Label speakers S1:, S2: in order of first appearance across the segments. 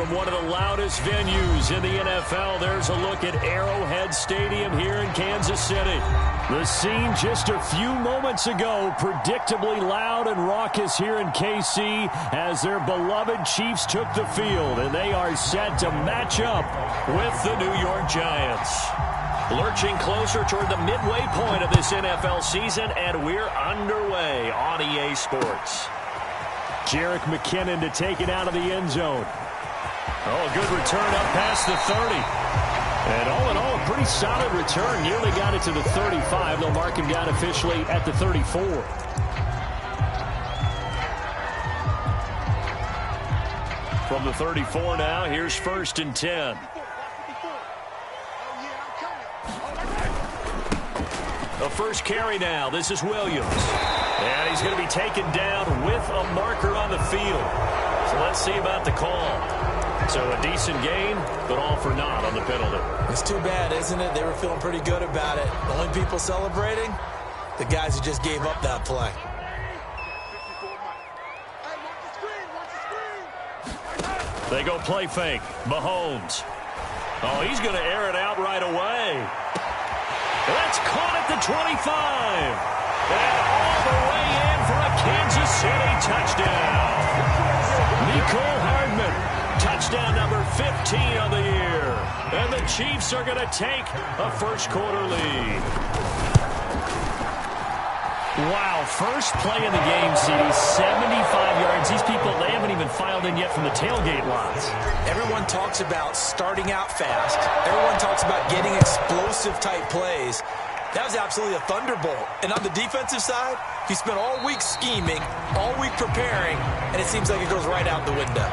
S1: from one of the loudest venues in the NFL. There's a look at Arrowhead Stadium here in Kansas City. The scene just a few moments ago, predictably loud and raucous here in KC as their beloved Chiefs took the field, and they are set to match up with the New York Giants. Lurching closer toward the midway point of this NFL season, and we're underway on EA Sports. Jerick McKinnon to take it out of the end zone. Oh, a good return up past the 30. And all in all, a pretty solid return. Nearly got it to the 35. They'll mark him down officially at the 34. From the 34 now, here's 1st and 10. The first carry now. This is Williams. And he's going to be taken down with a marker on the field. So let's see about the call. So a decent gain, but all for naught on the penalty.
S2: It's too bad, isn't it? They were feeling pretty good about it. The only people celebrating, the guys who just gave up that play.
S1: They go play fake. Mahomes. Oh, he's going to air it out right away. That's caught at the 25. And all the way in for a Kansas City touchdown. Mecole Hardman, touchdown number 15 on the year. And the Chiefs are going to take a first-quarter lead. Wow, first play in the game, CD, 75 yards. These people, they haven't even filed in yet from the tailgate lots.
S2: Everyone talks about starting out fast. Everyone talks about getting explosive-type plays. That was absolutely a thunderbolt. And on the defensive side, he spent all week scheming, all week preparing, and it seems like it goes right out the window.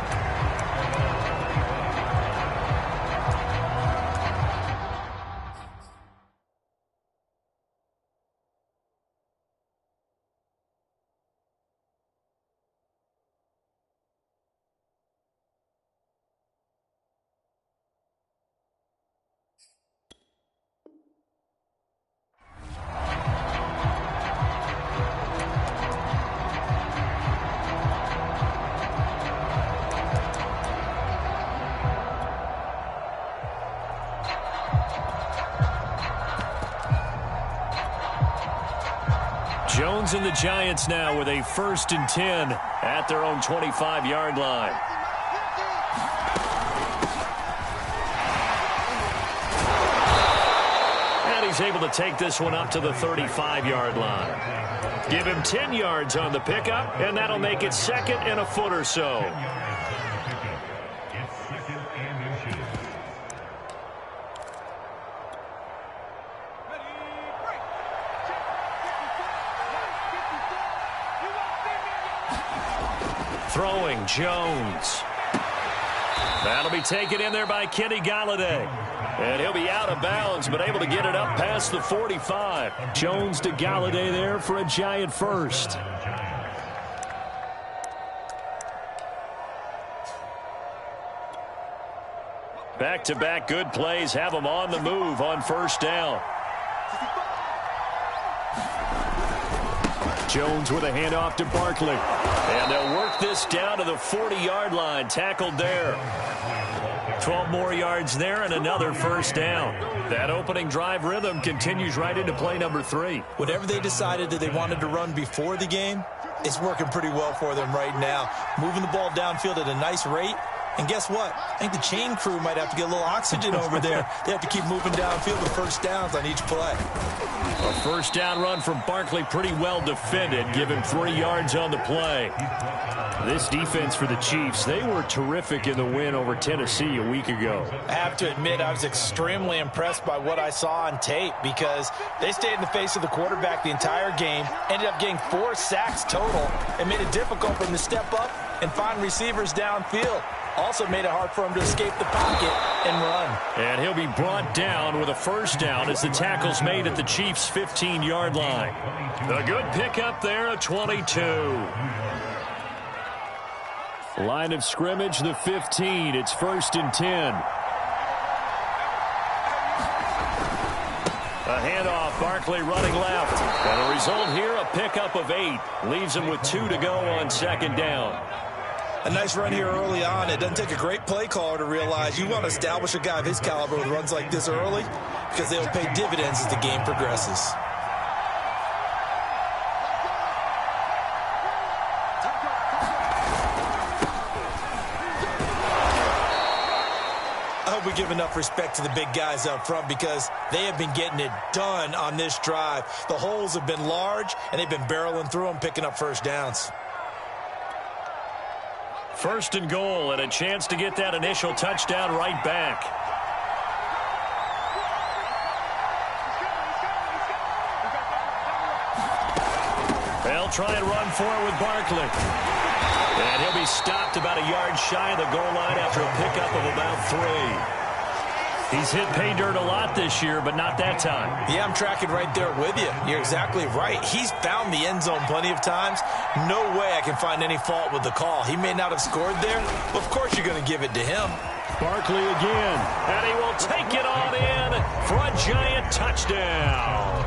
S1: Jones and the Giants now with a 1st and 10 at their own 25-yard line. And he's able to take this one up to the 35-yard line. Give him 10 yards on the pickup, and that'll make it 2nd and a foot or so. Throwing, Jones. That'll be taken in there by Kenny Golladay. And he'll be out of bounds, but able to get it up past the 45. Jones to Golladay there for a Giant first. Back-to-back good plays have them on the move on 1st down. Jones with a handoff to Barkley. And they'll work this down to the 40-yard line. Tackled there. 12 more yards there and another 1st down. That opening drive rhythm continues right into play number 3.
S2: Whatever they decided that they wanted to run before the game, it's working pretty well for them right now. Moving the ball downfield at a nice rate. And guess what? I think the chain crew might have to get a little oxygen over there. They have to keep moving downfield with 1st downs on each play.
S1: A 1st down run from Barkley, pretty well defended. Give him 3 yards on the play. This defense for the Chiefs, they were terrific in the win over Tennessee a week ago.
S3: I have to admit, I was extremely impressed by what I saw on tape because they stayed in the face of the quarterback the entire game, ended up getting 4 sacks total, and made it difficult for him to step up and find receivers downfield. Also made it hard for him to escape the pocket and run.
S1: And he'll be brought down with a 1st down as the tackle's made at the Chiefs' 15-yard line. A good pickup there, a 22. Line of scrimmage, the 15. It's 1st and 10. A handoff, Barkley running left. And the result here, a pickup of 8. Leaves him with 2 to go on 2nd down.
S2: A nice run here early on. It doesn't take a great play caller to realize you want to establish a guy of his caliber with runs like this early because they'll pay dividends as the game progresses. I hope we give enough respect to the big guys up front because they have been getting it done on this drive. The holes have been large, and they've been barreling through them, picking up first downs.
S1: First and goal, and a chance to get that initial touchdown right back. They'll try and run for it with Barkley. And he'll be stopped about a yard shy of the goal line after a pickup of about 3. He's hit pay dirt a lot this year, but not that time.
S2: Yeah, I'm tracking right there with you. You're exactly right. He's found the end zone plenty of times. No way I can find any fault with the call. He may not have scored there, but of course you're going to give it to him.
S1: Barkley again, and he will take it on in for a giant touchdown.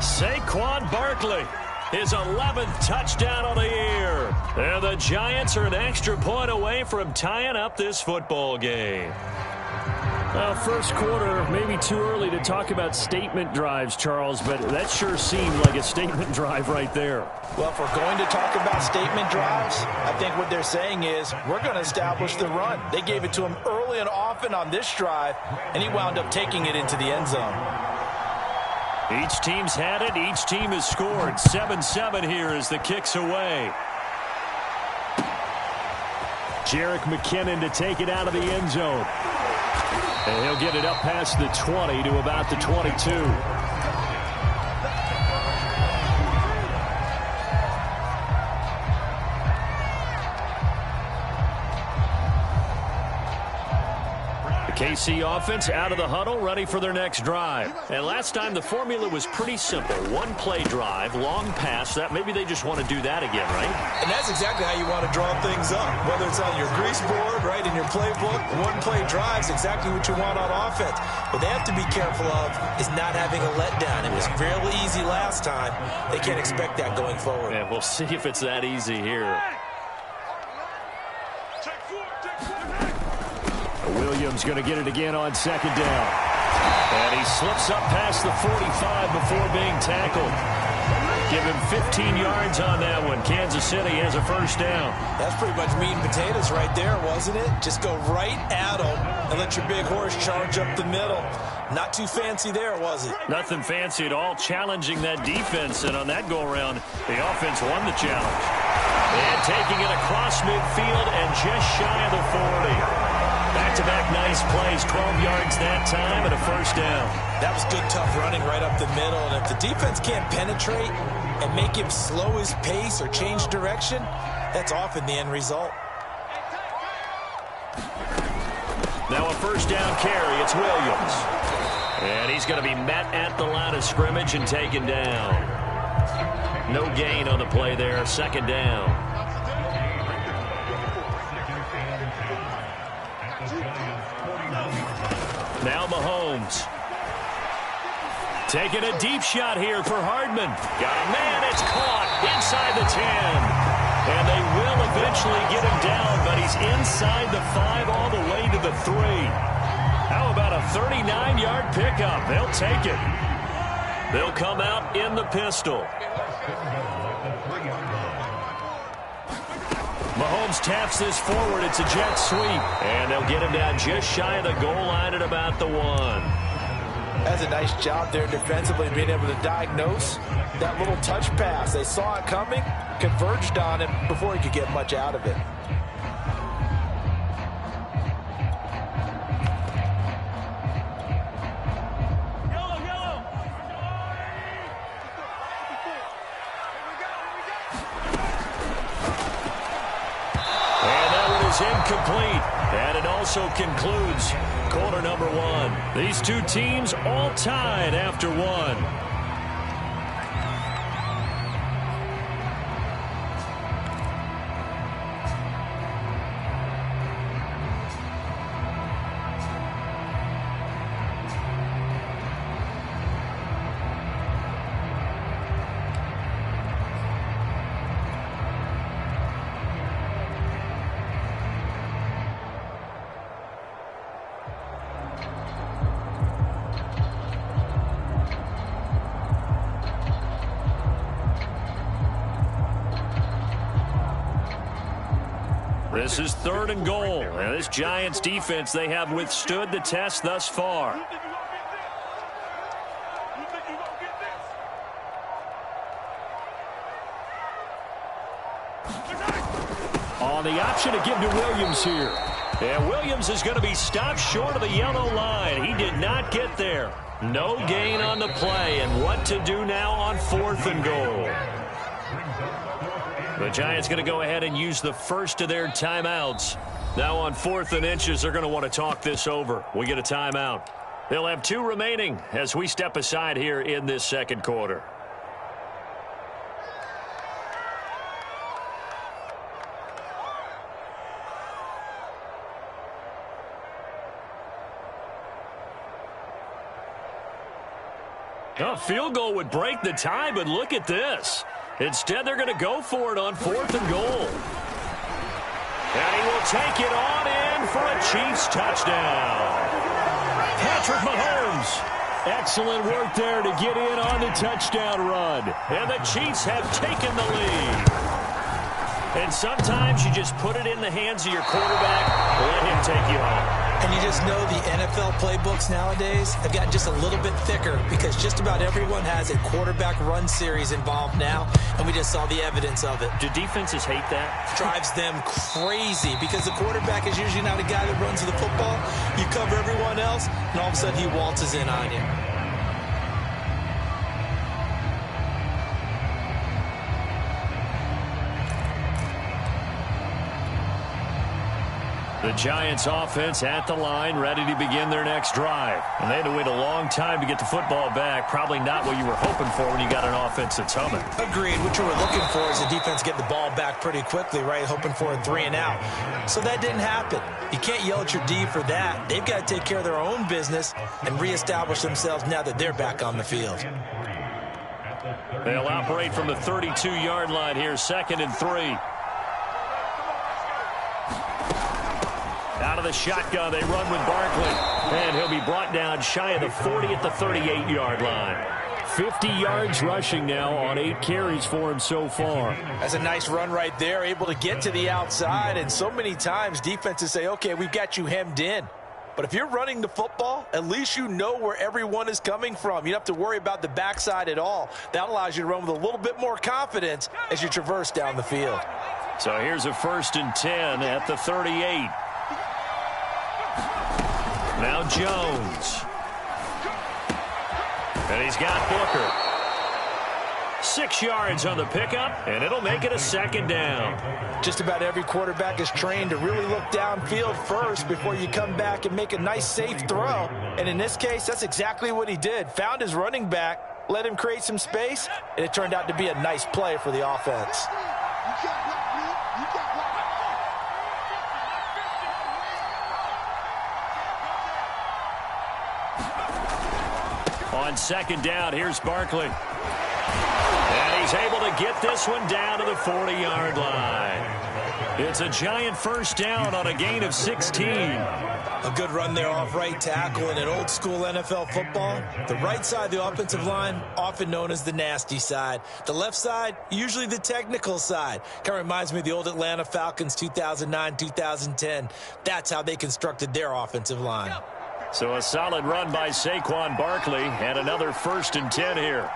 S1: Saquon Barkley, his 11th touchdown of the year. And the Giants are an extra point away from tying up this football game. First quarter, maybe too early to talk about statement drives, Charles, but that sure seemed like a statement drive right there.
S3: Well, if we're going to talk about statement drives, I think what they're saying is we're going to establish the run. They gave it to him early and often on this drive, and he wound up taking it into the end zone.
S1: Each team's had it. Each team has scored. 7-7 here as the kick's away. Jerick McKinnon to take it out of the end zone. And he'll get it up past the 20 to about the 22. KC offense out of the huddle, ready for their next drive. And last time the formula was pretty simple. One play drive, long pass. That maybe they just want to do that again, right?
S2: And that's exactly how you want to draw things up. Whether it's on your grease board, right, in your playbook, one play drive is exactly what you want on offense. What they have to be careful of is not having a letdown. It was fairly easy last time. They can't expect that going forward.
S1: Yeah, we'll see if it's that easy here. Williams going to get it again on second down. And he slips up past the 45 before being tackled. Give him 15 yards on that one. Kansas City has a first down.
S2: That's pretty much meat and potatoes right there, wasn't it? Just go right at him and let your big horse charge up the middle. Not too fancy there, was it?
S1: Nothing fancy at all. Challenging that defense, and on that go-around, the offense won the challenge. And taking it across midfield and just shy of the 40. Back-to-back nice plays, 12 yards that time and a first down.
S2: That was good, tough running right up the middle. And if the defense can't penetrate and make him slow his pace or change direction, that's often the end result.
S1: Now a first down carry. It's Williams. And he's going to be met at the line of scrimmage and taken down. No gain on the play there. Second down. Now Mahomes. Taking a deep shot here for Hardman. Got a man. It's caught inside the 10. And they will eventually get him down, but he's inside the 5 all the way to the 3. How about a 39-yard pickup? They'll take it. They'll come out in the pistol. Mahomes taps this forward. It's a jet sweep. And they'll get him down just shy of the goal line at about the 1.
S3: That's a nice job there defensively, being able to diagnose that little touch pass. They saw it coming, converged on him before he could get much out of it.
S1: Incomplete. And it also concludes quarter number 1. These two teams all tied after 1. This is 3rd and goal. And this Giants defense, they have withstood the test thus far. On the option to give to Williams here. And Williams is going to be stopped short of the yellow line. He did not get there. No gain on the play. And what to do now on 4th and goal? The Giants going to go ahead and use the first of their timeouts. Now on 4th and inches, they're going to want to talk this over. We get a timeout. They'll have 2 remaining as we step aside here in this second quarter. A field goal would break the tie, but look at this. Instead, they're going to go for it on 4th and goal. And he will take it on in for a Chiefs touchdown. Patrick Mahomes. Excellent work there to get in on the touchdown run. And the Chiefs have taken the lead. And sometimes you just put it in the hands of your quarterback, let him take you home.
S2: And you just know the NFL playbooks nowadays have gotten just a little bit thicker because just about everyone has a quarterback run series involved now, and we just saw the evidence of it.
S1: Do defenses hate that?
S2: Drives them crazy because the quarterback is usually not a guy that runs the football. You cover everyone else, and all of a sudden he waltzes in on you.
S1: The Giants offense at the line, ready to begin their next drive. And they had to wait a long time to get the football back. Probably not what you were hoping for when you got an offense that's humming.
S2: Agreed. What you were looking for is the defense get the ball back pretty quickly, right? Hoping for a 3 and out. So that didn't happen. You can't yell at your D for that. They've got to take care of their own business and reestablish themselves now that they're back on the field.
S1: They'll operate from the 32-yard line here, 2nd and 3. Out of the shotgun, they run with Barkley. And he'll be brought down shy of the 40 at the 38-yard line. 50 yards rushing now on 8 carries for him so far.
S3: That's a nice run right there, able to get to the outside. And so many times defenses say, okay, we've got you hemmed in. But if you're running the football, at least you know where everyone is coming from. You don't have to worry about the backside at all. That allows you to run with a little bit more confidence as you traverse down the field.
S1: So here's a 1st and 10 at the 38. Now Jones. And he's got Booker. 6 yards on the pickup, and it'll make it a 2nd down.
S3: Just about every quarterback is trained to really look downfield first before you come back and make a nice, safe throw. And in this case, that's exactly what he did. Found his running back, let him create some space, and it turned out to be a nice play for the offense.
S1: On 2nd down, here's Barkley. And he's able to get this one down to the 40-yard line. It's a Giant 1st down on a gain of 16.
S2: A good run there off right tackle in an old-school NFL football. The right side of the offensive line, often known as the nasty side. The left side, usually the technical side. Kind of reminds me of the old Atlanta Falcons 2009-2010. That's how they constructed their offensive line.
S1: So a solid run by Saquon Barkley, and another 1st and 10 here.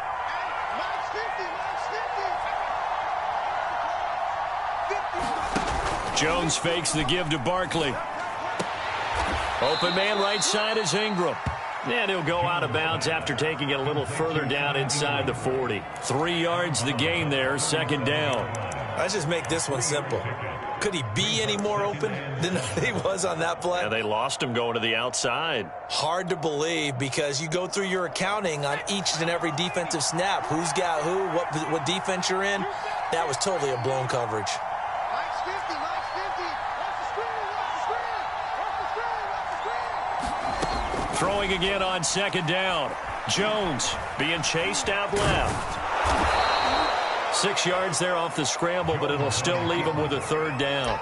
S1: Jones fakes the give to Barkley. Open man right side is Ingram. And he'll go out of bounds after taking it a little further down inside the 40. 3 yards the gain there, 2nd down.
S2: Let's just make this one simple. Could he be any more open than he was on that play?
S1: Yeah, they lost him going to the outside.
S2: Hard to believe because you go through your accounting on each and every defensive snap. Who's got who, what defense you're in. That was totally a blown coverage.
S1: Throwing again on 2nd down. Jones being chased out left. 6 yards there off the scramble, but it'll still leave him with a 3rd down.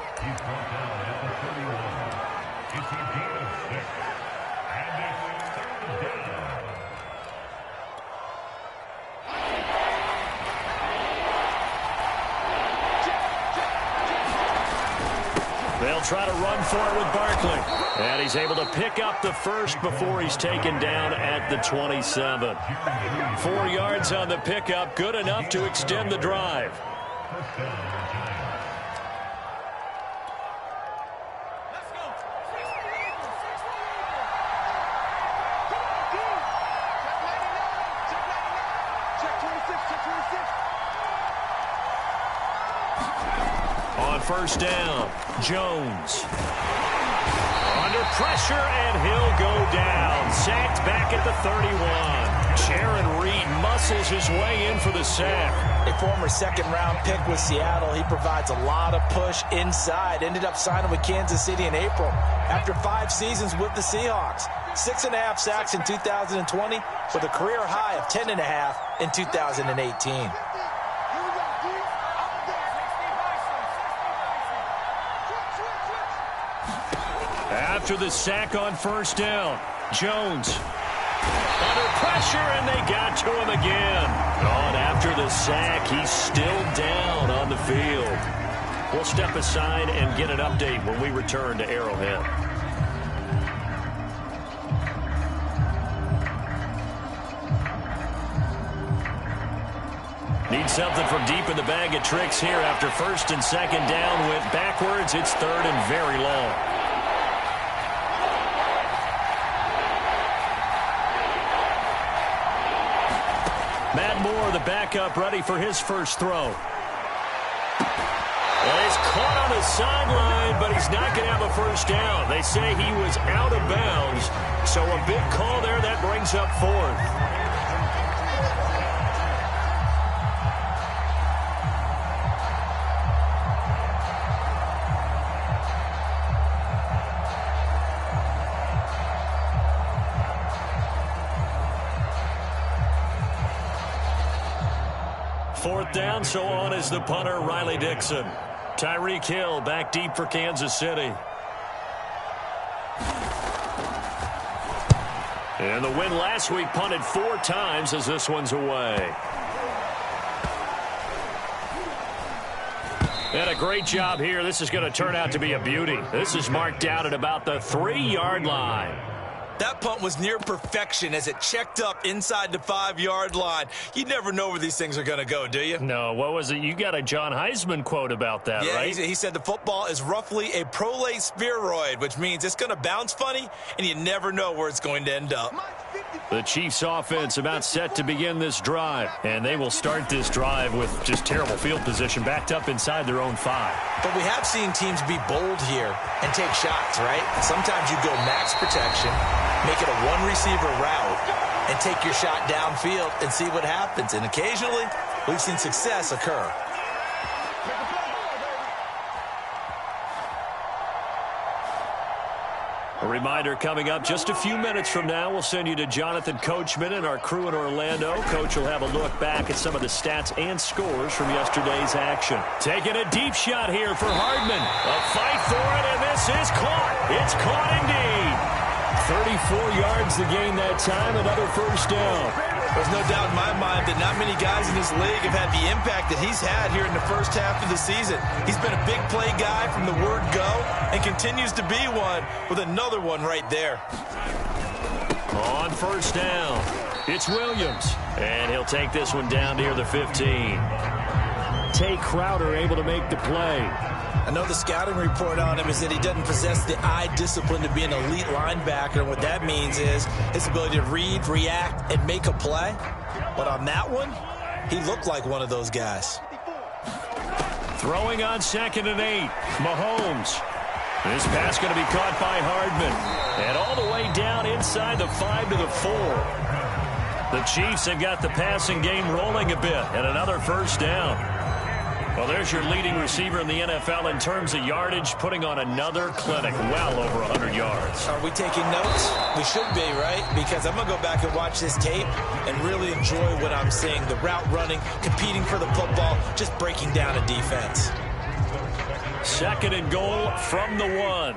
S1: They'll try to run for it with Barkley. And he's able to pick up the first before he's taken down at the 27. 4 yards on the pickup, good enough to extend the drive. On first down, Jones. Under pressure, and he'll go down. Sacked back at the 31. Jaron Reed muscles his way in for the sack.
S3: A former second-round pick with Seattle, he provides a lot of push inside. Ended up signing with Kansas City in April after 5 seasons with the Seahawks. 6.5 sacks in 2020 with a career high of 10.5 in 2018.
S1: After the sack on first down, Jones under pressure, and they got to him again. On after the sack, he's still down on the field. We'll step aside and get an update when we return to Arrowhead. Need something from deep in the bag of tricks here after first and second down went backwards. It's third and very long. Matt Moore, the backup, ready for his first throw. And he's caught on the sideline, but he's not going to have a first down. They say he was out of bounds, so a big call there. That brings up fourth. Fourth down, so on is the punter, Riley Dixon. Tyreek Hill back deep for Kansas City. And the win last week punted 4 times as this one's away. And a great job here. This is going to turn out to be a beauty. This is marked out at about the 3-yard line.
S2: That punt was near perfection as it checked up inside the 5-yard line. You never know where these things are going to go, do you?
S1: No, what was it? You got a John Heisman quote about that, right?
S2: Yeah, he said the football is roughly a prolate spheroid, which means it's going to bounce funny, and you never know where it's going to end up.
S1: The Chiefs offense about set to begin this drive, and they will start this drive with just terrible field position backed up inside their own 5.
S2: But we have seen teams be bold here and take shots, right? Sometimes you go max protection, make it a one-receiver route, and take your shot downfield and see what happens. And occasionally, we've seen success occur.
S1: A reminder coming up just a few minutes from now, we'll send you to Jonathan Coachman and our crew in Orlando. Coach will have a look back at some of the stats and scores from yesterday's action. Taking a deep shot here for Hardman. A fight for it, and this is caught. It's caught indeed. 34 yards to gain that time, another first down.
S2: There's no doubt in my mind that not many guys in this league have had the impact that he's had here in the first half of the season. He's been a big play guy from the word go and continues to be one with another one right there.
S1: On first down, it's Williams, and he'll take this one down near the 15. Tay Crowder able to make the play.
S2: I know the scouting report on him is that he doesn't possess the eye discipline to be an elite linebacker. And what that means is his ability to read, react, and make a play. But on that one, he looked like one of those guys.
S1: Throwing on 2nd and 8, Mahomes. This pass going to be caught by Hardman. And all the way down inside the 5 to the 4. The Chiefs have got the passing game rolling a bit. And another first down. Well, there's your leading receiver in the NFL in terms of yardage, putting on another clinic, well over 100 yards.
S2: Are we taking notes? We should be, right? Because I'm going to go back and watch this tape and really enjoy what I'm seeing. The route running, competing for the football, just breaking down a defense.
S1: 2nd and goal from the 1.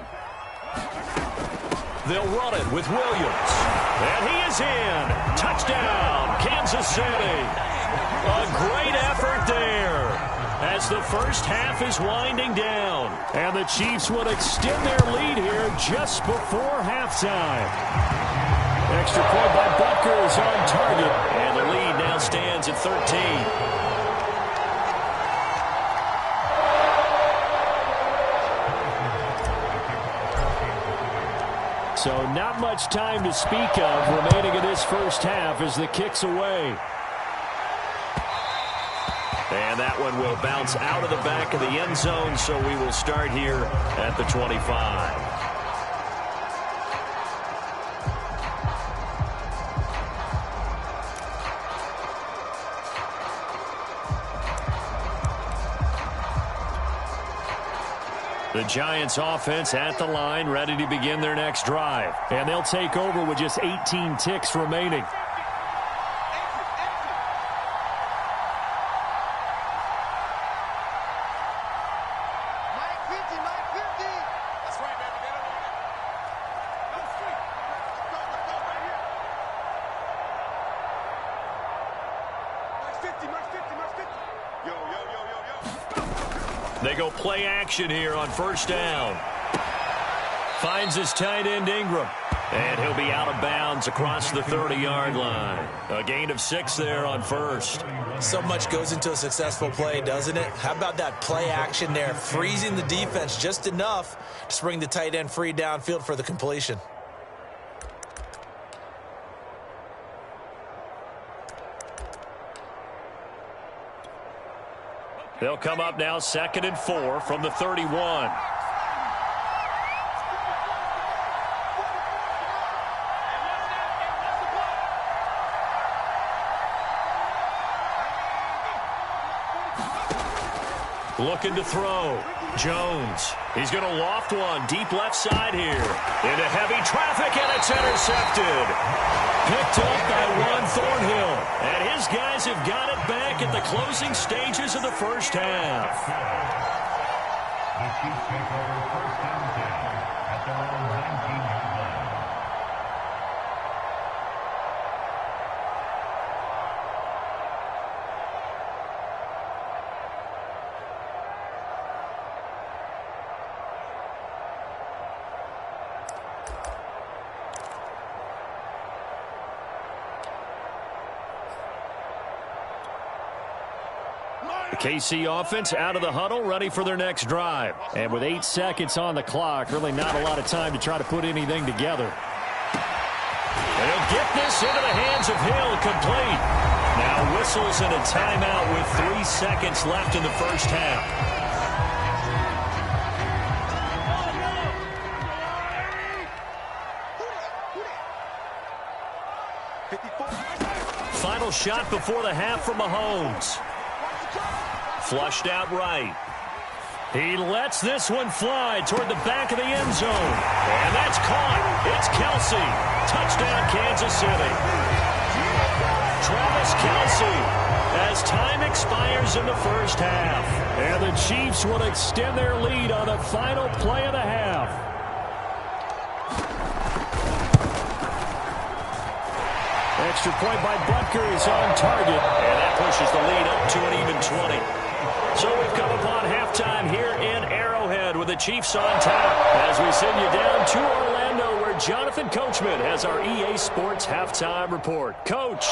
S1: They'll run it with Williams. And he is in. Touchdown, Kansas City. A great effort there. As the first half is winding down, And the Chiefs would extend their lead here just before halftime. Extra point by Butker is on target. And the lead now stands at 13. So not much time to speak of remaining in this first half as the kick's away. And that one will bounce out of the back of the end zone, so we will start here at the 25. The Giants offense at the line, ready to begin their next drive. And they'll take over with just 18 ticks remaining. They go play action here on first down. Finds his tight end Ingram. And he'll be out of bounds across the 30-yard line. A gain of 6 there on first.
S2: So much goes into a successful play, doesn't it? How about that play action there? Freezing the defense just enough to bring the tight end free downfield for the completion.
S1: They'll come up now 2nd and 4 from the 31. Looking to throw. Jones. He's going to loft one deep left side here. Into heavy traffic, and it's intercepted. Picked up by Juan Thornhill. And his guys have got it back at the closing stages of the first half.
S4: The Chiefs take over first and 10 at their own 19-yard line.
S1: KC offense out of the huddle, ready for their next drive. And with 8 seconds on the clock, really not a lot of time to try to put anything together. They'll get this into the hands of Hill, complete. Now whistles and a timeout with 3 seconds left in the first half. Final shot before the half from Mahomes. Flushed out right. He lets this one fly toward the back of the end zone. And that's caught. It's Kelce. Touchdown, Kansas City. Travis Kelce as time expires in the first half. And the Chiefs will extend their lead on the final play of the half. Extra point by Butker is on target. And that pushes the lead up to an even 20. So we've come upon halftime here in Arrowhead with the Chiefs on top as we send you down to Orlando where Jonathan Coachman has our EA Sports Halftime Report. Coach.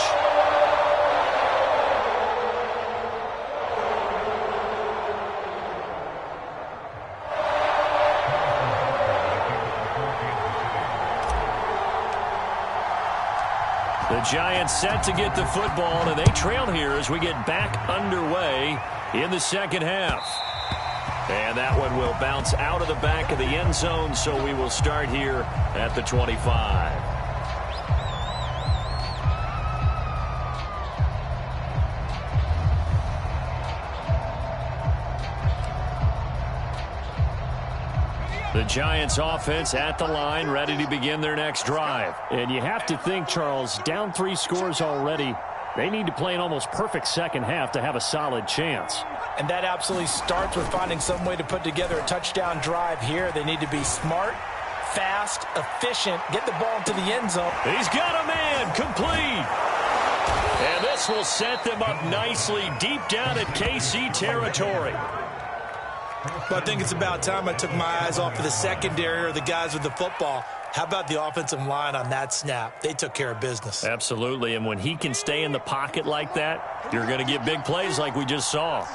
S1: The Giants set to get the football, and they trail here as we get back underway in the second half. And that one will bounce out of the back of the end zone, so we will start here at the 25. The Giants offense at the line, ready to begin their next drive. And you have to think, Charles, down 3 scores already. They need to play an almost perfect second half to have a solid chance.
S3: And that absolutely starts with finding some way to put together a touchdown drive here. They need to be smart, fast, efficient, get the ball into the end zone.
S1: He's got a man, complete. And this will set them up nicely deep down at KC territory.
S2: But I think it's about time I took my eyes off of the secondary or the guys with the football. How about the offensive line on that snap? They took care of business.
S1: Absolutely, and when he can stay in the pocket like that, you're going to get big plays like we just saw.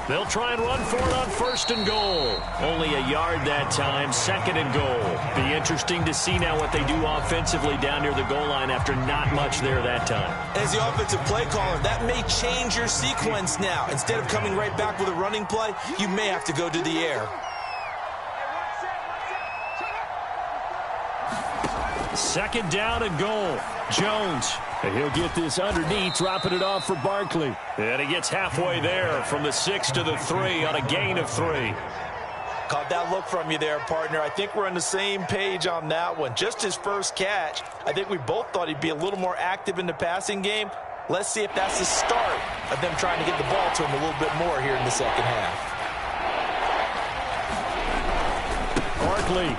S1: They'll try and run for it on 1st and goal. Only a yard that time, 2nd and goal. Be interesting to see now what they do offensively down near the goal line after not much there that time.
S2: As the offensive play caller, that may change your sequence now. Instead of coming right back with a running play, you may have to go to the air.
S1: 2nd down and goal. Jones. And he'll get this underneath, dropping it off for Barkley. And he gets halfway there from the 6 to the 3 on a gain of 3.
S3: Caught that look from you there, partner. I think we're on the same page on that one. Just his first catch, I think we both thought he'd be a little more active in the passing game. Let's see if that's the start of them trying to get the ball to him a little bit more here in the second half.
S1: Barkley.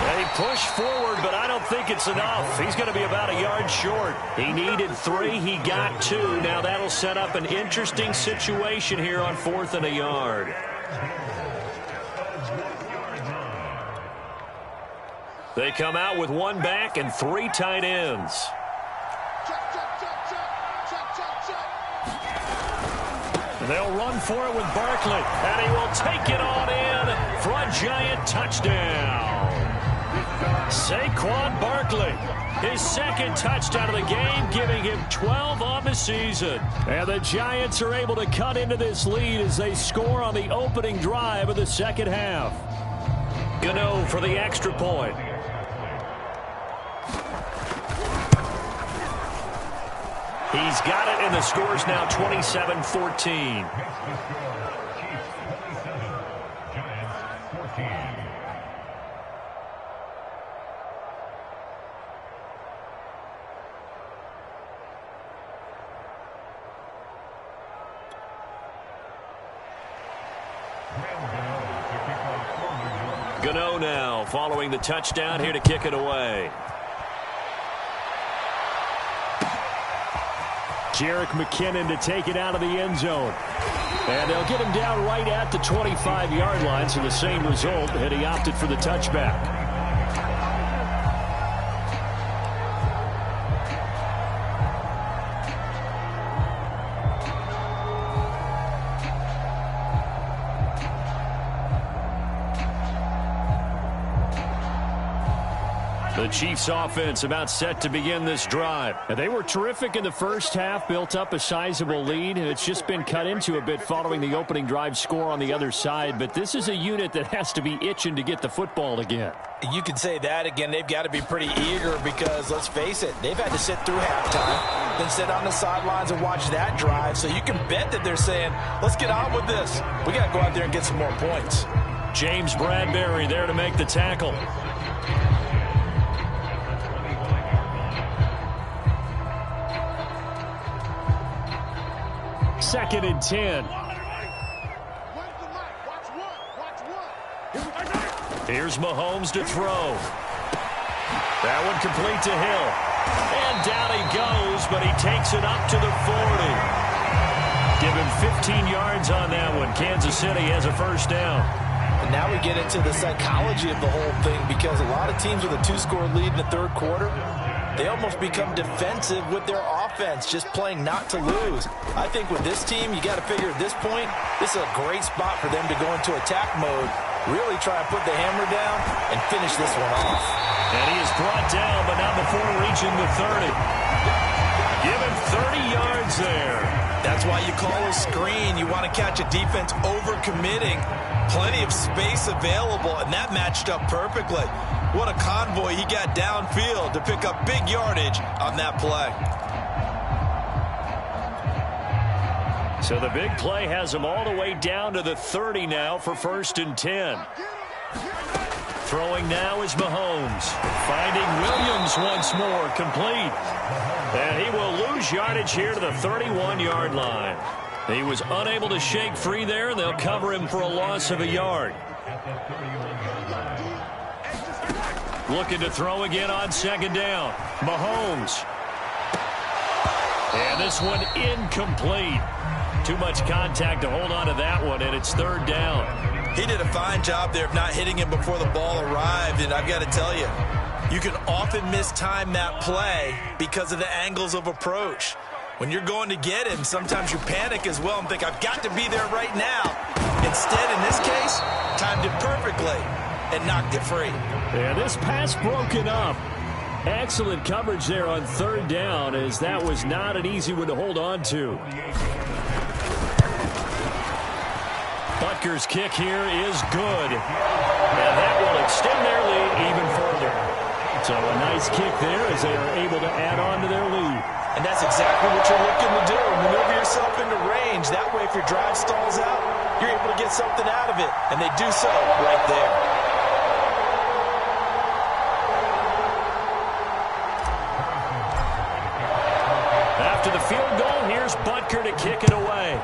S1: They push forward, but I don't think it's enough. He's going to be about a yard short. He needed 3. He got 2. Now that'll set up an interesting situation here on 4th and a yard. They come out with 1 back and 3 tight ends. They'll run for it with Barkley, and he will take it on in for a giant touchdown. Saquon Barkley, his 2nd touchdown of the game, giving him 12 on the season. And the Giants are able to cut into this lead as they score on the opening drive of the second half. Gano for the extra point. He's got it, and the score's now 27-14. Gano now following the touchdown here to kick it away. Jerick McKinnon to take it out of the end zone. And they'll get him down right at the 25-yard line, so the same result, and he opted for the touchback. The Chiefs offense about set to begin this drive. And they were terrific in the first half, built up a sizable lead, and it's just been cut into a bit following the opening drive score on the other side. But this is a unit that has to be itching to get the football again.
S3: You can say that again. They've got to be pretty eager because, let's face it, they've had to sit through halftime, then sit on the sidelines and watch that drive. So you can bet that they're saying, let's get on with this. We got to go out there and get some more points.
S1: James Bradbury there to make the tackle. 2nd and 10. Here's Mahomes to throw. That one complete to Hill. And down he goes, but he takes it up to the 40. Give him 15 yards on that one. Kansas City has a first down.
S3: And now we get into the psychology of the whole thing because a lot of teams with a 2-score lead in the third quarter, they almost become defensive with their offense, just playing not to lose. I think with this team, you got to figure at this point, this is a great spot for them to go into attack mode, really try to put the hammer down and finish this one off.
S1: And he is brought down, but not before reaching the 30. Give him 30 yards there.
S2: That's why you call a screen. You want to catch a defense over-committing. Plenty of space available, and that matched up perfectly. What a convoy he got downfield to pick up big yardage on that play.
S1: So the big play has him all the way down to the 30 now for 1st and 10. Throwing now is Mahomes. Finding Williams once more, complete. And he will lose yardage here to the 31-yard line. He was unable to shake free there, and they'll cover him for a loss of a yard. Looking to throw again on 2nd down. Mahomes. And this one incomplete. Too much contact to hold on to that one, and it's third down.
S2: He did a fine job there of not hitting him before the ball arrived, and I've got to tell you, you can often mistime that play because of the angles of approach. When you're going to get him, sometimes you panic as well and think, I've got to be there right now. Instead, in this case, timed it perfectly and knocked it free.
S1: Yeah, this pass broken up. Excellent coverage there on third down, as that was not an easy one to hold on to. Butker's kick here is good. And that will extend their lead even further. So a nice kick there as they are able to add on to their lead.
S2: And that's exactly what you're looking to do. Maneuver yourself into range. That way, if your drive stalls out, you're able to get something out of it. And they do so right there.
S1: After the field goal, here's Butker to kick it away.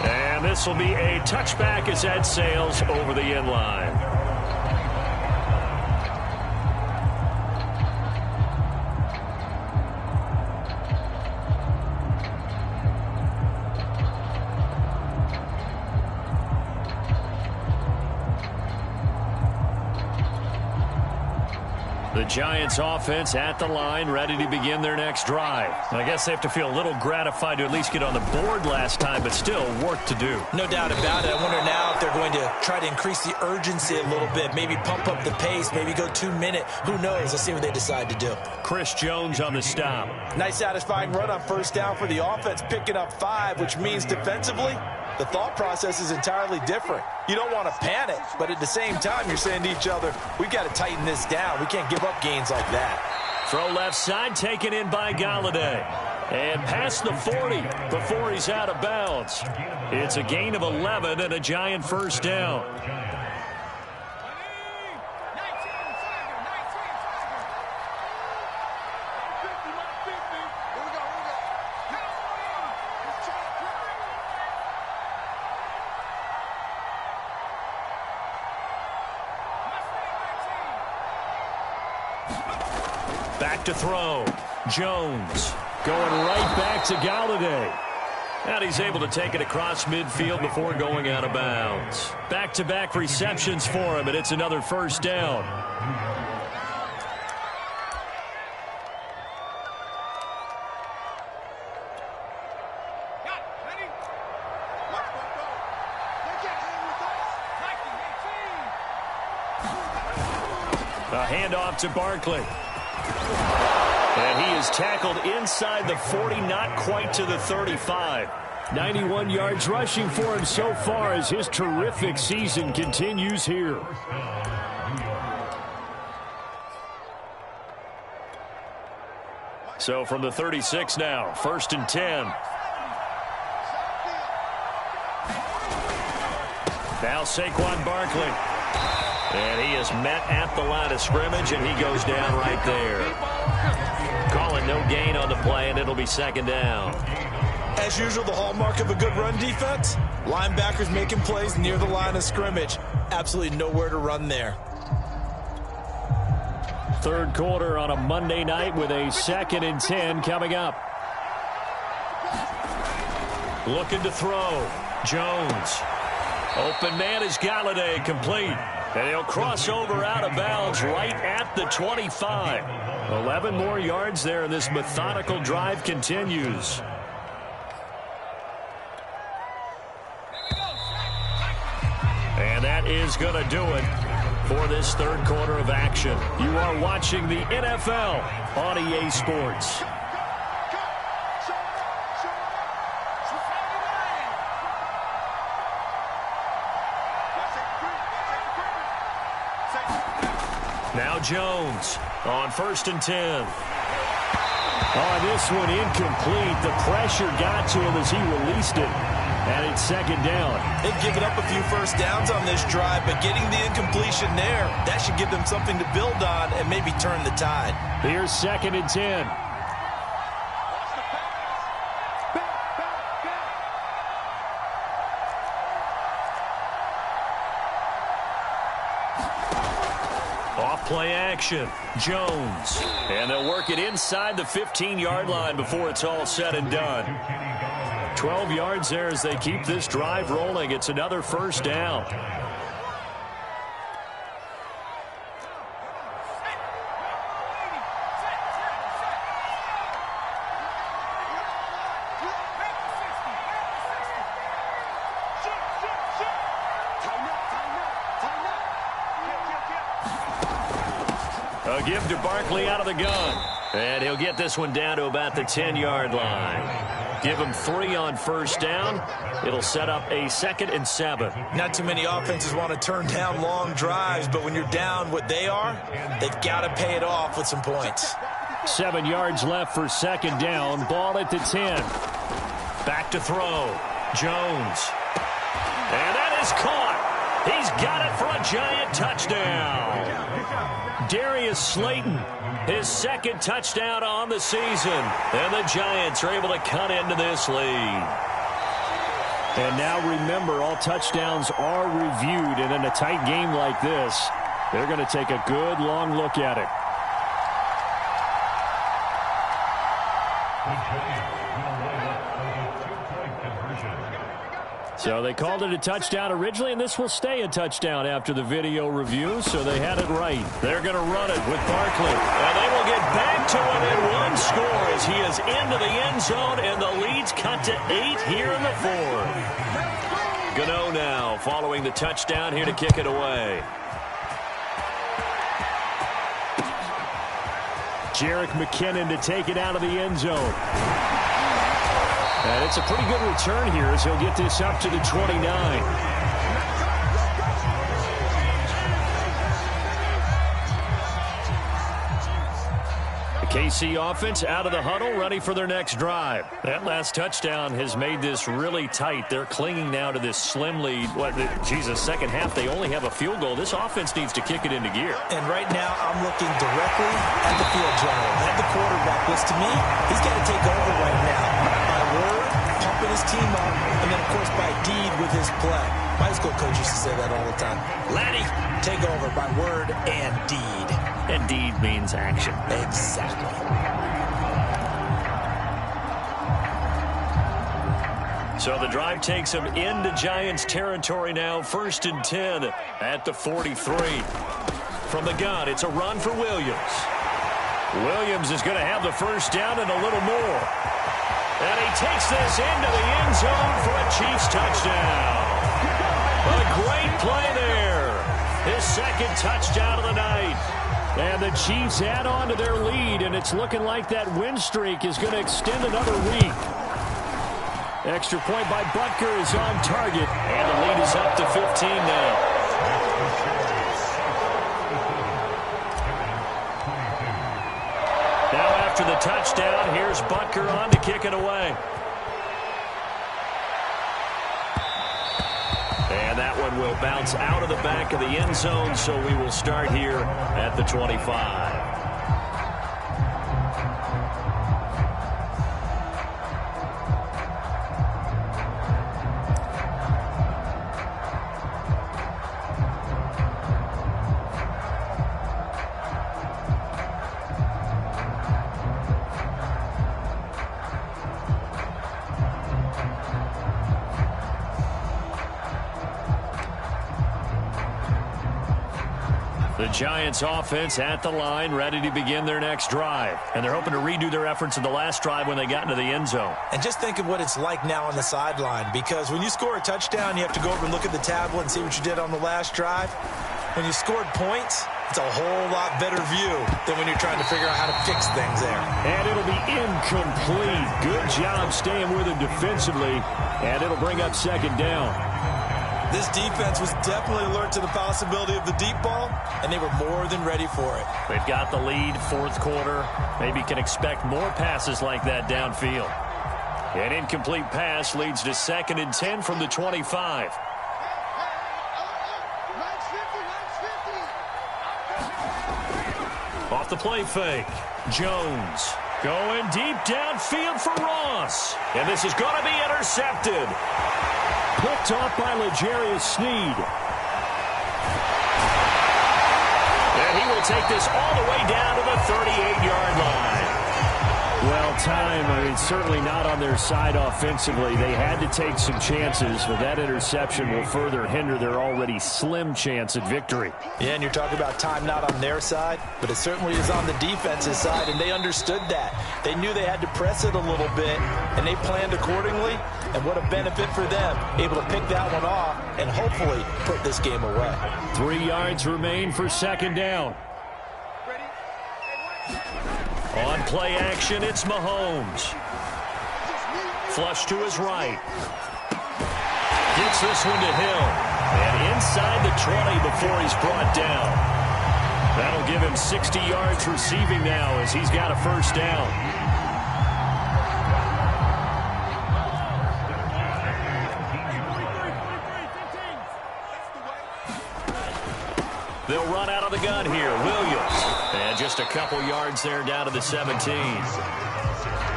S1: And this will be a touchback as that sails over the end line. The Giants offense at the line, ready to begin their next drive. I guess they have to feel a little gratified to at least get on the board last time, but still work to do.
S2: No doubt about it. I wonder now if they're going to try to increase the urgency a little bit, maybe pump up the pace, maybe go 2 minute. Who knows? Let's see what they decide to do.
S1: Chris Jones on the stop.
S3: Nice satisfying run on first down for the offense, picking up 5, which means defensively, the thought process is entirely different. You don't want to panic, but at the same time, you're saying to each other, we've got to tighten this down. We can't give up gains like that.
S1: Throw left side, taken in by Golladay. And past the 40 before he's out of bounds. It's a gain of 11 and a Giant first down. Back to throw. Jones going right back to Golladay. And he's able to take it across midfield before going out of bounds. Back-to-back receptions for him, and it's another first down. A handoff to Barkley. And he is tackled inside the 40, not quite to the 35. 91 yards rushing for him so far as his terrific season continues here. So from the 36 now, 1st and 10. Now Saquon Barkley. And he is met at the line of scrimmage, and he goes down right there. Calling no gain on the play, and it'll be second down.
S2: As usual, the hallmark of a good run defense, linebackers making plays near the line of scrimmage. Absolutely nowhere to run there.
S1: Third quarter on a Monday night with a 2nd and 10 coming up. Looking to throw. Jones. Open man is Golladay, complete. And he'll cross over out of bounds right at the 25. 11 more yards there, and this methodical drive continues. And that is going to do it for this third quarter of action. You are watching the NFL on EA Sports. Now Jones on 1st and 10. On this one, incomplete. The pressure got to him as he released it. And it's second down.
S2: They've given up a few first downs on this drive, but getting the incompletion there, that should give them something to build on and maybe turn the tide.
S1: Here's 2nd and 10. Off Play action. Jones. And they'll work it inside the 15-yard line before it's all said and done. 12 yards there as they keep this drive rolling. It's another first down. A give to Barkley out of the gun. And he'll get this one down to about the 10-yard line. Give him 3 on first down. It'll set up a 2nd and 7.
S2: Not too many offenses want to turn down long drives, but when you're down what they are, they've got to pay it off with some points.
S1: 7 yards left for 2nd down. Ball at the 10. Back to throw. Jones. And that is caught. He's got it for a Giant touchdown. Darius Slayton, his 2nd touchdown on the season. And the Giants are able to cut into this lead. And now remember, all touchdowns are reviewed. And in a tight game like this, they're going to take a good long look at it. So they called it a touchdown originally, and this will stay a touchdown after the video review, so they had it right. They're going to run it with Barkley, and they will get back to him in one score as he is into the end zone, and the lead's cut to 8 here in the 4th. Gano now following the touchdown here to kick it away. Jerick McKinnon to take it out of the end zone. And it's a pretty good return here as he'll get this up to the 29. KC offense out of the huddle, ready for their next drive. That last touchdown has made this really tight. They're clinging now to this slim lead. Second half, they only have a field goal. This offense needs to kick it into gear.
S2: And right now, I'm looking directly at the field general, at the quarterback, which to me, he's got to take over right now. By word, pumping his team up, and then, of course, by deed with his play. My high school coach used to say that all the time. Laddie, take over by word and deed.
S1: And deed means action.
S2: Exactly.
S1: So the drive takes them into Giants territory now. 1st and 10 at the 43. From the gun, it's a run for Williams. Williams is going to have the first down and a little more. And he takes this into the end zone for a Chiefs touchdown. A great play there. His 2nd touchdown of the night. And the Chiefs add on to their lead, and it's looking like that win streak is going to extend another week. Extra point by Butker is on target, and the lead is up to 15 now. Now after the touchdown, here's Butker on to kick it away. And that one will bounce out of the back of the end zone, so we will start here at the 25. The Giants offense at the line, ready to begin their next drive. And they're hoping to redo their efforts in the last drive when they got into the end zone.
S2: And just think of what it's like now on the sideline, because when you score a touchdown, you have to go over and look at the tablet and see what you did on the last drive. When you scored points, it's a whole lot better view than when you're trying to figure out how to fix things there.
S1: And it'll be incomplete. Good job staying with it defensively, and it'll bring up 2nd down.
S2: This defense was definitely alert to the possibility of the deep ball, and they were more than ready for it.
S1: They've got the lead, 4th quarter. Maybe can expect more passes like that downfield. An incomplete pass leads to 2nd and 10 from the 25. Off the play fake. Jones going deep downfield for Ross. And this is going to be intercepted. Picked off by L'Jarius Sneed. And he will will take this all the way down to the 38-yard line. Well, time, certainly not on their side offensively. They had to take some chances, but that interception will further hinder their already slim chance at victory.
S3: Yeah, and you're talking about time not on their side, but it certainly is on the defense's side, and they understood that. They knew they had to press it a little bit, and they planned accordingly, and what a benefit for them, able to pick that one off and hopefully put this game away.
S1: 3 yards remain for second down. On play action, it's Mahomes. Flush to his right. Gets this one to Hill. And inside the 20 before he's brought down. That'll give him 60 yards receiving now as he's got a first down. They'll run out of the gun here. Williams. And just a couple yards there down to the 17.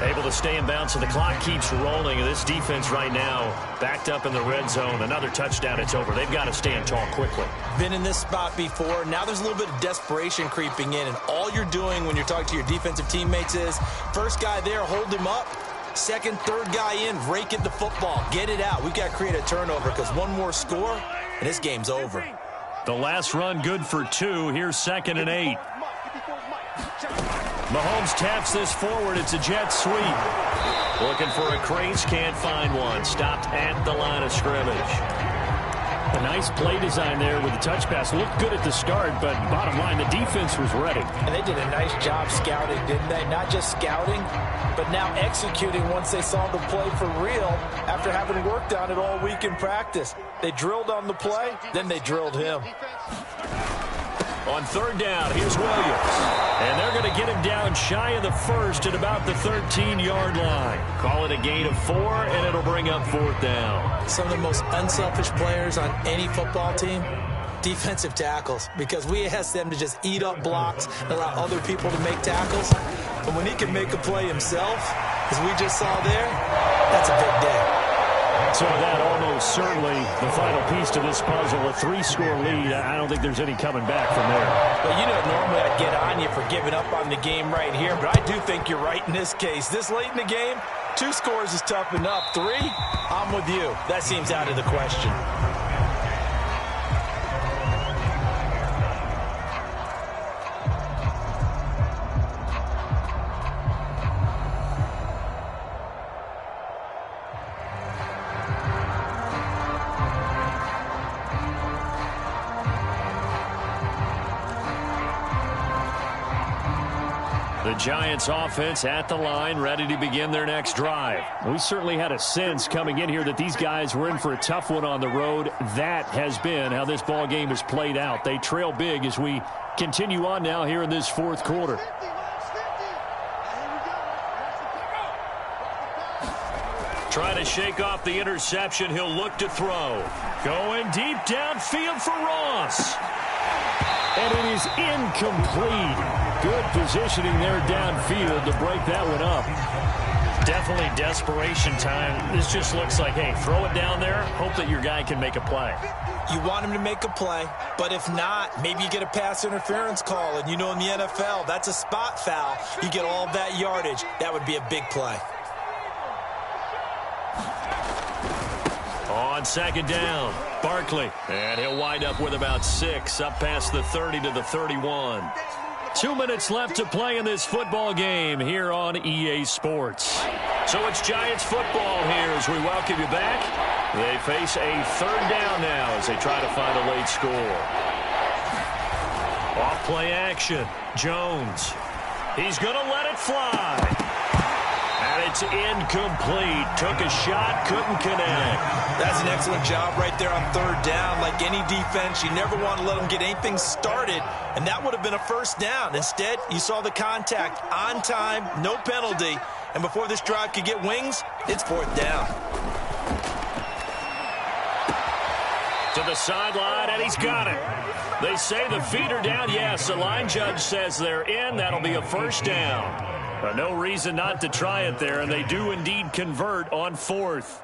S1: Able to stay in bounds, so the clock keeps rolling. This defense right now backed up in the red zone. Another touchdown, it's over. They've got to stand tall quickly.
S2: Been in this spot before. Now there's a little bit of desperation creeping in, and all you're doing when you're talking to your defensive teammates is first guy there, hold him up. Second, third guy in, rake at the football. Get it out. We've got to create a turnover because one more score, and this game's over.
S1: The last run good for 2. Here's 2nd and 8. Mahomes taps this forward. It's a jet sweep. Looking for a crease. Can't find one. Stopped at the line of scrimmage. A nice play design there with the touch pass. Looked good at the start, but bottom line, the defense was ready.
S3: And they did a nice job scouting, didn't they? Not just scouting, but now executing once they saw the play for real after having worked on it all week in practice. They drilled on the play, then they drilled him.
S1: On third down, here's Williams. And they're going to get him down shy of the first at about the 13-yard line. Call it a gain of 4, and it'll bring up 4th down.
S2: Some of the most unselfish players on any football team, defensive tackles, because we ask them to just eat up blocks and allow other people to make tackles. But when he can make a play himself, as we just saw there, that's a big day.
S1: So that almost certainly the final piece to this puzzle, a 3-score lead. I don't think there's any coming back from there.
S3: Well, you know, normally I'd get on you for giving up on the game right here, but I do think you're right in this case. This late in the game, 2 scores is tough enough. 3, I'm with you. That seems out of the question.
S1: The Giants offense at the line, ready to begin their next drive. We certainly had a sense coming in here that these guys were in for a tough one on the road. That has been how this ball game has played out. They trail big as we continue on now here in this 4th quarter. Trying to shake off the interception. He'll look to throw. Going deep downfield for Ross. And it is incomplete. Good positioning there downfield to break that one up. Definitely desperation time. This just looks like, hey, throw it down there. Hope that your guy can make a play.
S2: You want him to make a play, but if not, maybe you get a pass interference call. And you know in the NFL, that's a spot foul. You get all of that yardage. That would be a big play.
S1: On second down, Barkley. And he'll wind up with about 6, up past the 30 to the 31. 2 minutes left to play in this football game here on EA Sports. So it's Giants football here as we welcome you back. They face a third down now as they try to find a late score. Off play action. Jones. He's going to let it fly. And it's incomplete. Took a shot, couldn't connect.
S2: That's an excellent job right there on third down. Like any defense, you never want to let them get anything started, and that would have been a first down. Instead, you saw the contact on time, no penalty, and before this drive could get wings, it's 4th down.
S1: To the sideline, and he's got it. They say the feet are down. Yes, the line judge says they're in. That'll be a first down. But no reason not to try it there, and they do indeed convert on 4th.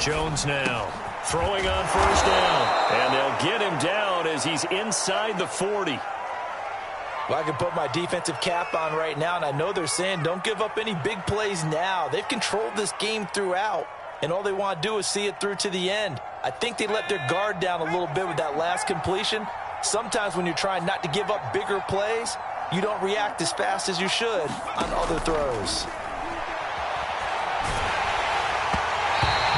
S1: Jones now throwing on first down. And they'll get him down as he's inside the 40.
S3: Well, I can put my defensive cap on right now, and I know they're saying don't give up any big plays now. They've controlled this game throughout, and all they want to do is see it through to the end. I think they let their guard down a little bit with that last completion. Sometimes when you're trying not to give up bigger plays, you don't react as fast as you should on other throws.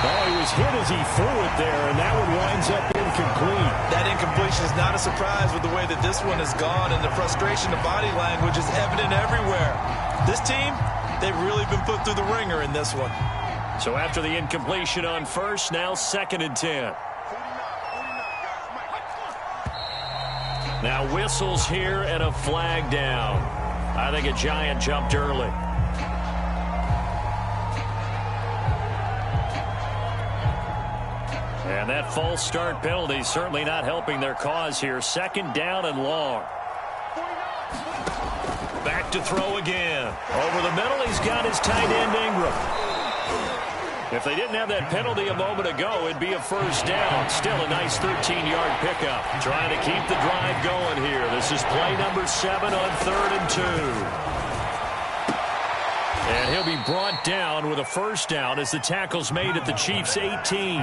S1: Oh, he was hit as he threw it there, and that one winds up incomplete.
S3: That incompletion is not a surprise with the way that this one has gone, and the frustration of body language is evident everywhere. This team, they've really been put through the ringer in this one.
S1: So after the incompletion on first, now 2nd and 10. Now whistles here and a flag down. I think a Giant jumped early. And that false start penalty certainly not helping their cause here. 2nd down and long. Back to throw again. Over the middle, he's got his tight end Ingram. If they didn't have that penalty a moment ago, it'd be a first down. Still a nice 13-yard pickup. Trying to keep the drive going here. This is play number 7 on 3rd and 2. And he'll be brought down with a first down as the tackle's made at the Chiefs' 18.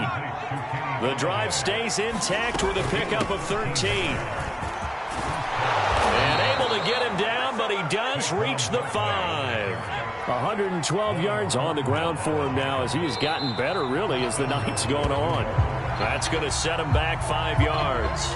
S1: The drive stays intact with a pickup of 13. And able to get him down, but he does reach the 5. 112 yards on the ground for him now as he has gotten better, really, as the night's going on. That's going to set him back 5 yards.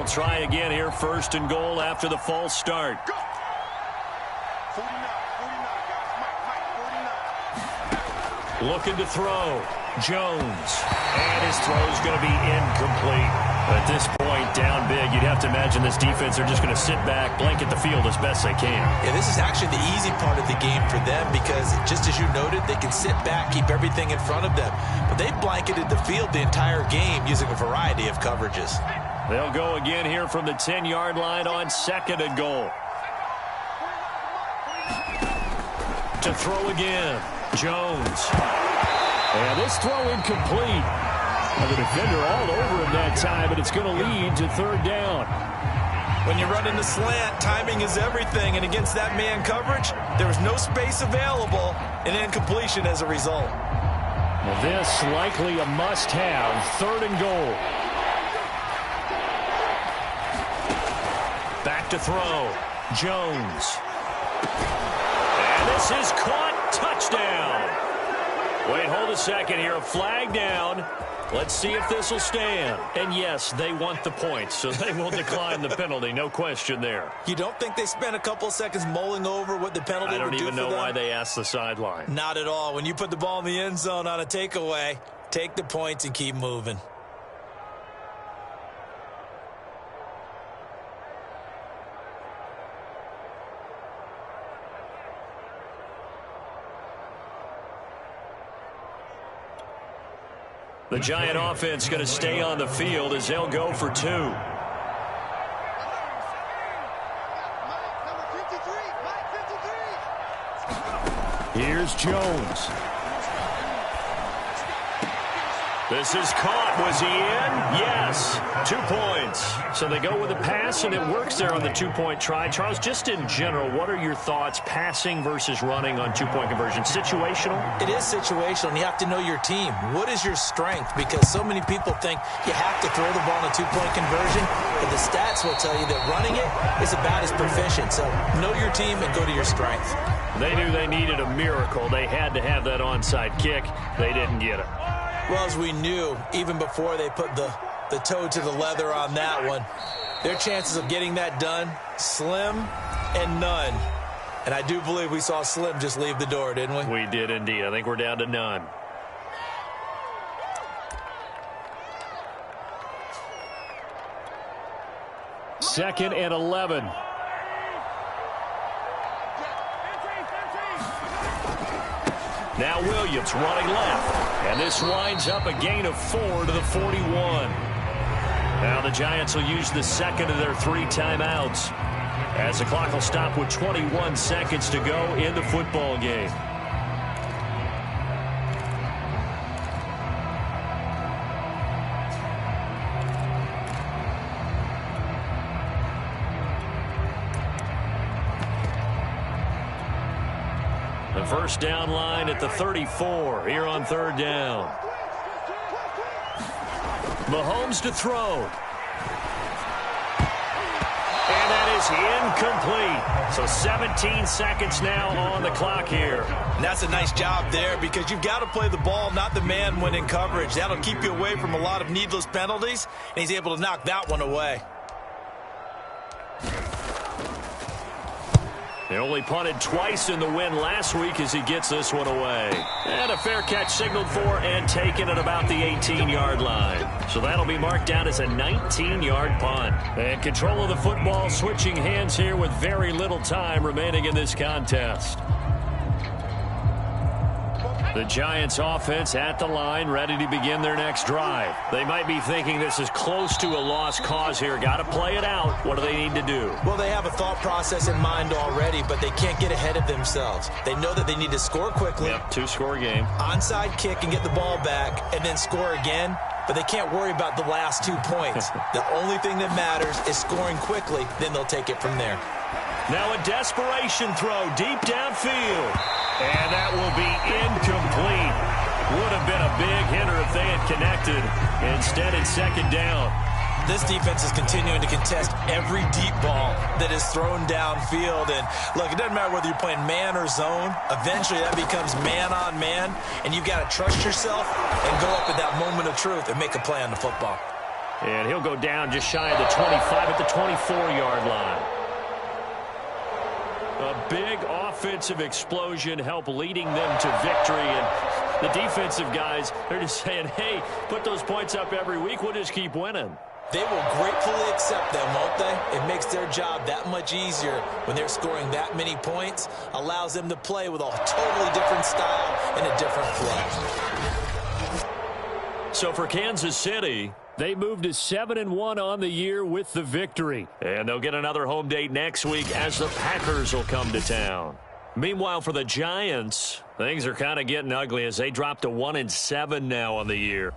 S1: Try again here, 1st and goal after the false start. Looking to throw. Jones. And his throw's going to be incomplete. At this point, down big, you'd have to imagine this defense are just going to sit back, blanket the field as best they can.
S2: Yeah, this is actually the easy part of the game for them because, just as you noted, they can sit back, keep everything in front of them. But they've blanketed the field the entire game using a variety of coverages.
S1: They'll go again here from the 10-yard line on 2nd and goal. To throw again. Jones. And this throw incomplete. And the defender all over him that time, but it's going to lead to 3rd down.
S3: When you run in the slant, timing is everything. And against that man coverage, there was no space available, and incompletion as a result.
S1: Well, this likely a must-have. 3rd and goal. Back to throw. Jones. And this is caught. Touchdown. Wait, hold a second here. A flag down. Let's see if this will stand. And yes, they want the points, so they will decline the penalty. No question there.
S3: You don't think they spent a couple of seconds mulling over what the penalty would do for them?
S1: I don't even know why they asked the sideline.
S3: Not at all. When you put the ball in the end zone on a takeaway, take the points and keep moving.
S1: The Giant offense going to stay on the field as they'll go for 2. Here's Jones. This is caught. Was he in? Yes. 2 points. So they go with a pass, and it works there on the 2-point try. Charles, just in general, what are your thoughts, passing versus running on 2-point conversion? Situational?
S3: It is situational, and you have to know your team. What is your strength? Because so many people think you have to throw the ball in a 2-point conversion, but the stats will tell you that running it is about as proficient. So know your team and go to your strength.
S1: They knew they needed a miracle. They had to have that onside kick. They didn't get it.
S3: Well, as we knew, even before they put the toe to the leather on that one, their chances of getting that done, slim and none. And I do believe we saw Slim just leave the door, didn't we?
S1: We did indeed. I think we're down to none. Second and 11. Now Williams running left. And this winds up a gain of 4 to the 41. Now the Giants will use the second of their 3 timeouts, as the clock will stop with 21 seconds to go in the football game. The first down line at the 34 here on 3rd down. Mahomes to throw. And that is incomplete. So 17 seconds now on the clock here.
S2: And that's a nice job there, because you've got to play the ball, not the man when in coverage. That'll keep you away from a lot of needless penalties, and he's able to knock that one away.
S1: They only punted twice in the win last week as he gets this one away. And a fair catch signaled for and taken at about the 18-yard line. So that'll be marked down as a 19-yard punt. And control of the football switching hands here with very little time remaining in this contest. The Giants offense at the line, ready to begin their next drive. They might be thinking this is close to a lost cause here. Got to play it out. What do they need to do?
S2: Well, they have a thought process in mind already, but they can't get ahead of themselves. They know that they need to score quickly.
S1: Yep, 2-score game.
S2: Onside kick and get the ball back, and then score again. But they can't worry about the last 2 points. The only thing that matters is scoring quickly. Then they'll take it from there.
S1: Now a desperation throw deep downfield. And that will be incomplete. Would have been a big hitter if they had connected. Instead, it's 2nd down.
S2: This defense is continuing to contest every deep ball that is thrown downfield. And, look, it doesn't matter whether you're playing man or zone. Eventually, that becomes man-on-man, and you've got to trust yourself and go up at that moment of truth and make a play on the football.
S1: And he'll go down just shy of the 25 at the 24-yard line. A big offensive explosion helped leading them to victory. And the defensive guys, they're just saying, hey, put those points up every week. We'll just keep winning.
S2: They will gratefully accept them, won't they? It makes their job that much easier when they're scoring that many points. Allows them to play with a totally different style and a different flow.
S1: So for Kansas City, they moved to 7-1 on the year with the victory. And they'll get another home date next week as the Packers will come to town. Meanwhile, for the Giants, things are kind of getting ugly as they drop to 1-7 now on the year.